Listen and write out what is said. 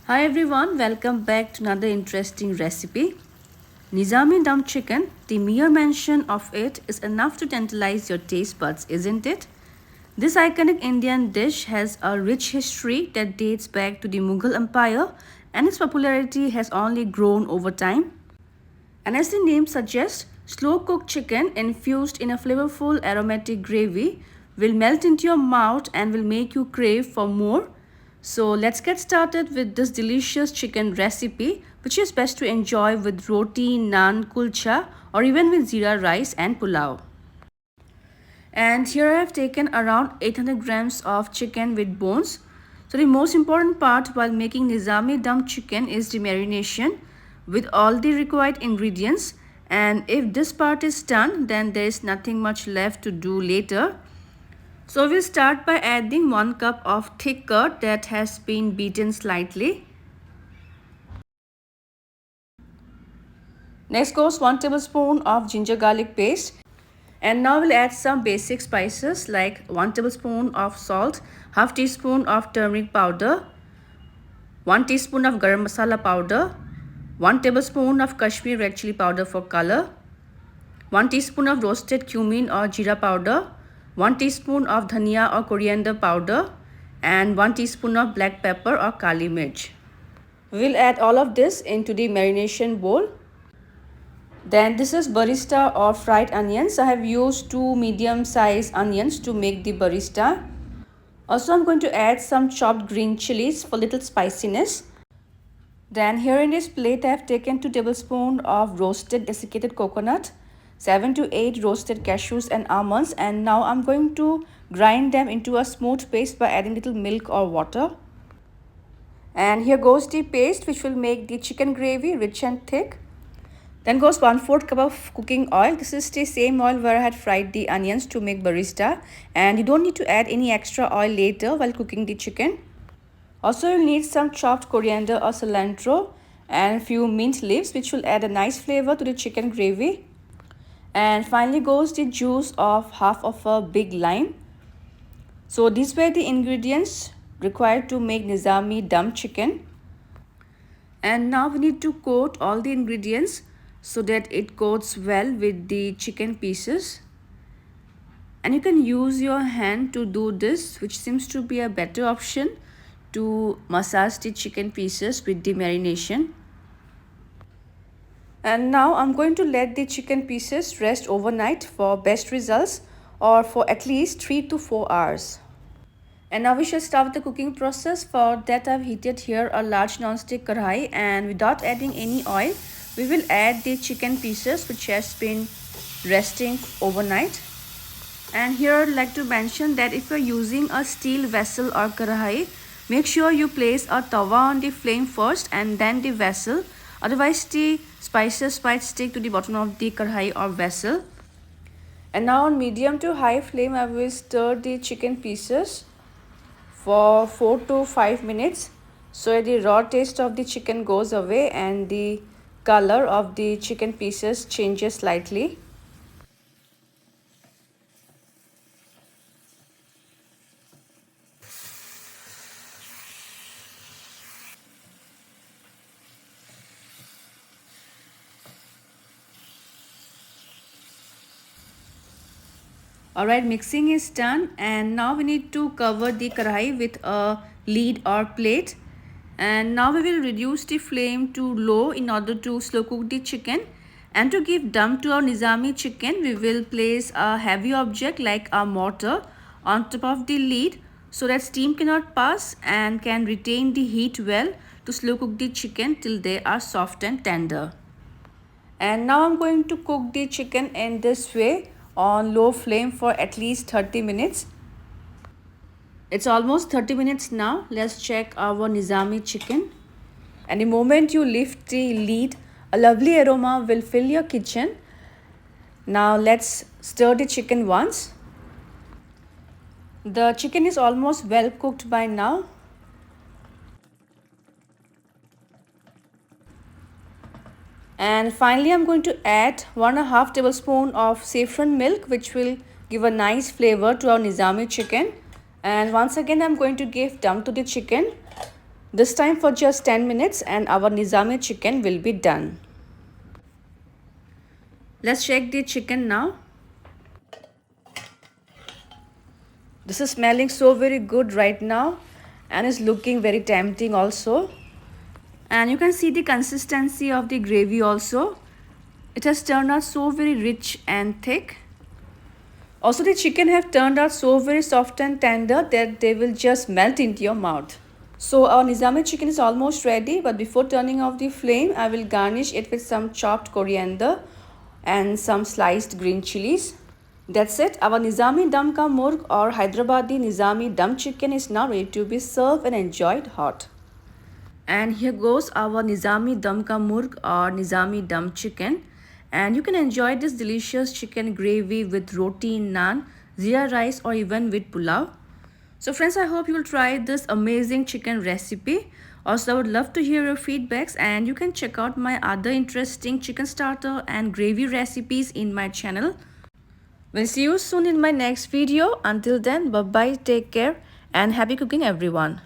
Hi everyone, welcome back to another interesting recipe. Nizami Dum chicken, the mere mention of it is enough to tantalize your taste buds, isn't it? This iconic Indian dish has a rich history that dates back to the Mughal Empire, and its popularity has only grown over time. And as the name suggests, slow cooked chicken infused in a flavorful aromatic gravy will melt into your mouth and will make you crave for more. So let's get started with this delicious chicken recipe, which is best to enjoy with roti, naan, kulcha, or even with zira rice and pulao. And here I have taken around 800 grams of chicken with bones. So the most important part while making Nizami Dum chicken is the marination with all the required ingredients. And if this part is done, then there is nothing much left to do later. So we'll start by adding 1 cup of thick curd that has been beaten slightly. Next goes 1 tablespoon of ginger garlic paste. And now we'll add some basic spices like 1 tablespoon of salt, half teaspoon of turmeric powder, 1 teaspoon of garam masala powder, 1 tablespoon of Kashmiri red chilli powder for color, 1 teaspoon of roasted cumin or jeera powder, 1 teaspoon of dhania or coriander powder, and 1 teaspoon of black pepper or kali mirch. We'll add all of this into the marination bowl. Then this is barista or fried onions. I have used 2 medium sized onions to make the barista. Also I'm going to add some chopped green chilies for little spiciness. Then here in this plate I have taken 2 tablespoons of roasted desiccated coconut, 7 to 8 roasted cashews and almonds, and now I'm going to grind them into a smooth paste by adding little milk or water. And here goes the paste which will make the chicken gravy rich and thick. Then goes 1/4 cup of cooking oil. This is the same oil where I had fried the onions to make barista, and you don't need to add any extra oil later while cooking the chicken. Also you'll need some chopped coriander or cilantro and few mint leaves which will add a nice flavor to the chicken gravy. And finally goes the juice of half of a big lime. So these were the ingredients required to make Nizami Dum chicken. And now we need to coat all the ingredients so that it coats well with the chicken pieces. And you can use your hand to do this, which seems to be a better option to massage the chicken pieces with the marination. And now I'm going to let the chicken pieces rest overnight for best results, or for at least 3 to 4 hours. And now we shall start the cooking process. For that I've heated here a large non-stick kadhai, and without adding any oil, we will add the chicken pieces which has been resting overnight. And here I'd like to mention that if you're using a steel vessel or kadhai, make sure you place a tawa on the flame first and then the vessel. Otherwise the spices might stick to the bottom of the kadhai or vessel. And now on medium to high flame I will stir the chicken pieces for 4 to 5 minutes so the raw taste of the chicken goes away and the color of the chicken pieces changes slightly. Alright, mixing is done, and now we need to cover the kadhai with a lid or plate. And now we will reduce the flame to low in order to slow cook the chicken. And to give dum to our Nizami chicken, we will place a heavy object like a mortar on top of the lid so that steam cannot pass and can retain the heat well to slow cook the chicken till they are soft and tender. And now I'm going to cook the chicken in this way on low flame for at least 30 minutes. It's almost 30 minutes now. Let's check our Nizami chicken. And the moment you lift the lid, a lovely aroma will fill your kitchen. Now let's stir the chicken once. The chicken is almost well cooked by now. And finally I'm going to add 1.5 tablespoon of saffron milk, which will give a nice flavor to our Nizami chicken. And once again I'm going to give dum to the chicken This time for just 10 minutes and our Nizami chicken will be done. Let's check the chicken now. This is smelling so very good right now and is looking very tempting also. And you can see the consistency of the gravy also. It has turned out so very rich and thick. Also the chicken have turned out so very soft and tender that they will just melt into your mouth. So our Nizami chicken is almost ready, but before turning off the flame, I will garnish it with some chopped coriander and some sliced green chillies. That's it. Our Nizami Dum Ka Murgh or Hyderabadi Nizami Dum chicken is now ready to be served and enjoyed hot. And here goes our Nizami Dum Ka Murgh or Nizami Dum chicken. And you can enjoy this delicious chicken gravy with roti, naan, zira rice or even with pulao. So friends, I hope you will try this amazing chicken recipe. Also, I would love to hear your feedbacks and you can check out my other interesting chicken starter and gravy recipes in my channel. We'll see you soon in my next video. Until then, bye-bye, take care and happy cooking everyone.